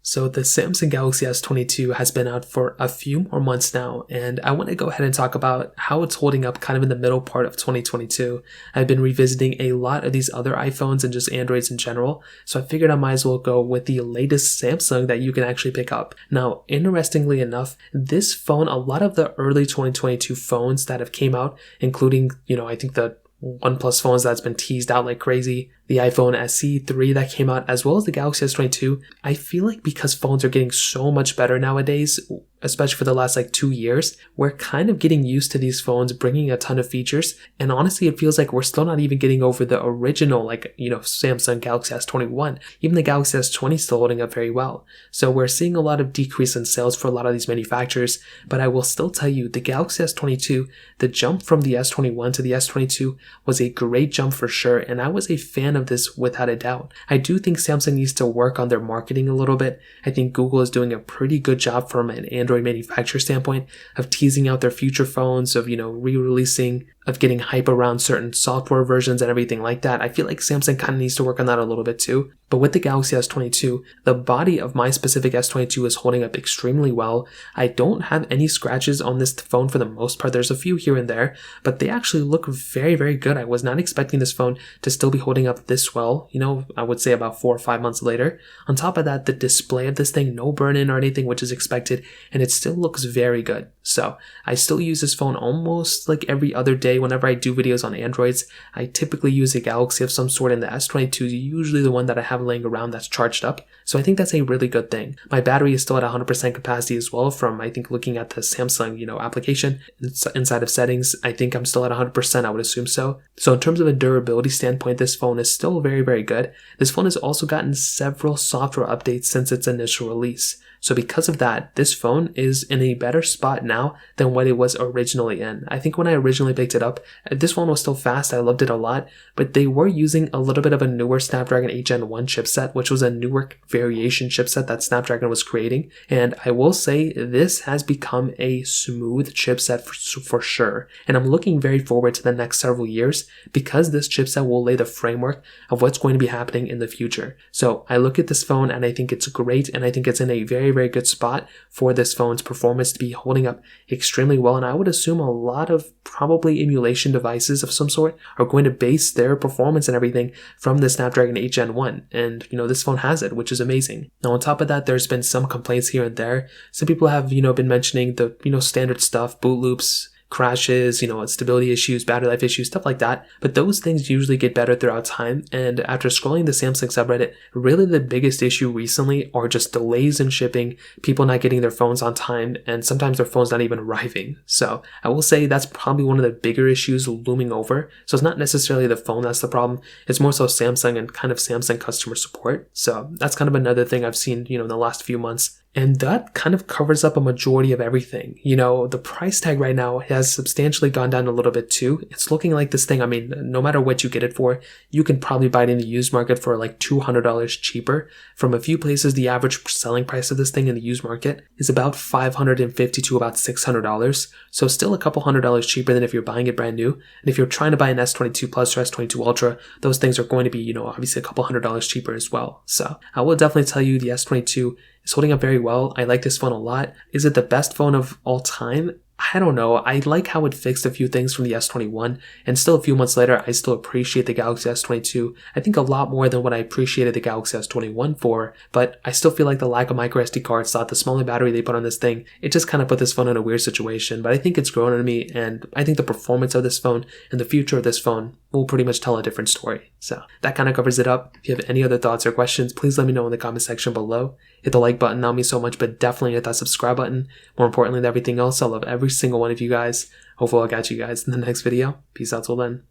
So the Samsung Galaxy S22 has been out for a few more months now, and I want to go ahead and talk about how it's holding up kind of in the middle part of 2022. I've been revisiting a lot of these other iPhones and just Androids in general, so I figured I might as well go with the latest Samsung that you can actually pick up. Now, interestingly enough, this phone, a lot of the early 2022 phones that have came out, including, I think the OnePlus phones that's been teased out like crazy, the iPhone SE3 that came out, as well as the Galaxy S22, I feel like because phones are getting so much better nowadays, especially for the last 2 years, we're kind of getting used to these phones bringing a ton of features, and honestly it feels like we're still not even getting over the original Samsung Galaxy S21. Even the Galaxy S20 is still holding up very well. So we're seeing a lot of decrease in sales for a lot of these manufacturers, but I will still tell you the Galaxy S22, the jump from the S21 to the S22 was a great jump for sure, and I was a fan of this without a doubt. I do think Samsung needs to work on their marketing a little bit. I think Google is doing a pretty good job from an Android manufacturer standpoint of teasing out their future phones, of re-releasing, of getting hype around certain software versions and everything like that. I feel like Samsung kind of needs to work on that a little bit too. But with the Galaxy S22, the body of my specific S22 is holding up extremely well. I don't have any scratches on this phone for the most part. There's a few here and there, but they actually look very, very good. I was not expecting this phone to still be holding up this well, I would say about 4 or 5 months later. On top of that, the display of this thing, no burn-in or anything, which is expected, and it still looks very good. So I still use this phone almost like every other day. Whenever I do videos on Androids, I typically use a Galaxy of some sort, and the S22 is usually the one that I have laying around that's charged up. So I think that's a really good thing. My battery is still at 100% capacity as well from, I think, looking at the Samsung, application inside of settings. I think I'm still at 100%, I would assume so. So in terms of a durability standpoint, this phone is still very, very good. This phone has also gotten several software updates since its initial release. So because of that, this phone is in a better spot now than what it was originally in. I think when I originally picked it up, this phone was still fast. I loved it a lot, but they were using a little bit of a newer Snapdragon 8 Gen 1 chipset, which was a newer variation chipset that Snapdragon was creating. And I will say this has become a smooth chipset for sure. And I'm looking very forward to the next several years because this chipset will lay the framework of what's going to be happening in the future. So I look at this phone and I think it's great, and I think it's in a very, very good spot for this phone's performance to be holding up extremely well. And I would assume a lot of probably emulation devices of some sort are going to base their performance and everything from the Snapdragon 8 Gen 1. And, this phone has it, which is amazing. Now, on top of that, there's been some complaints here and there. Some people have, been mentioning the, standard stuff, boot loops, crashes, stability issues, battery life issues, stuff like that. But those things usually get better throughout time. And after scrolling the Samsung subreddit, really the biggest issue recently are just delays in shipping, people not getting their phones on time, and sometimes their phones not even arriving. So I will say that's probably one of the bigger issues looming over. So it's not necessarily the phone that's the problem. It's more so Samsung and kind of Samsung customer support. So that's kind of another thing I've seen, in the last few months. And that kind of covers up a majority of everything. The price tag right now has substantially gone down a little bit too. It's looking like this thing, no matter what you get it for, you can probably buy it in the used market for like $200 cheaper. From a few places, the average selling price of this thing in the used market is about $550 to about $600. So still a couple $100 cheaper than if you're buying it brand new. And if you're trying to buy an S22 Plus or S22 Ultra, those things are going to be, obviously a couple $100 cheaper as well. So I will definitely tell you the S22 is holding up very well. I like this phone a lot. Is it the best phone of all time? I don't know. I like how it fixed a few things from the S21, and still a few months later, I still appreciate the Galaxy S22. I think a lot more than what I appreciated the Galaxy S21 for, but I still feel like the lack of micro SD cards, the smaller battery they put on this thing, it just kind of put this phone in a weird situation, but I think it's grown on me, and I think the performance of this phone and the future of this phone will pretty much tell a different story. So that kind of covers it up. If you have any other thoughts or questions, please let me know in the comment section below. Hit the like button, that'll mean so much, but definitely hit that subscribe button. More importantly than everything else, I love every single one of you guys. Hopefully I'll catch you guys in the next video. Peace out till then.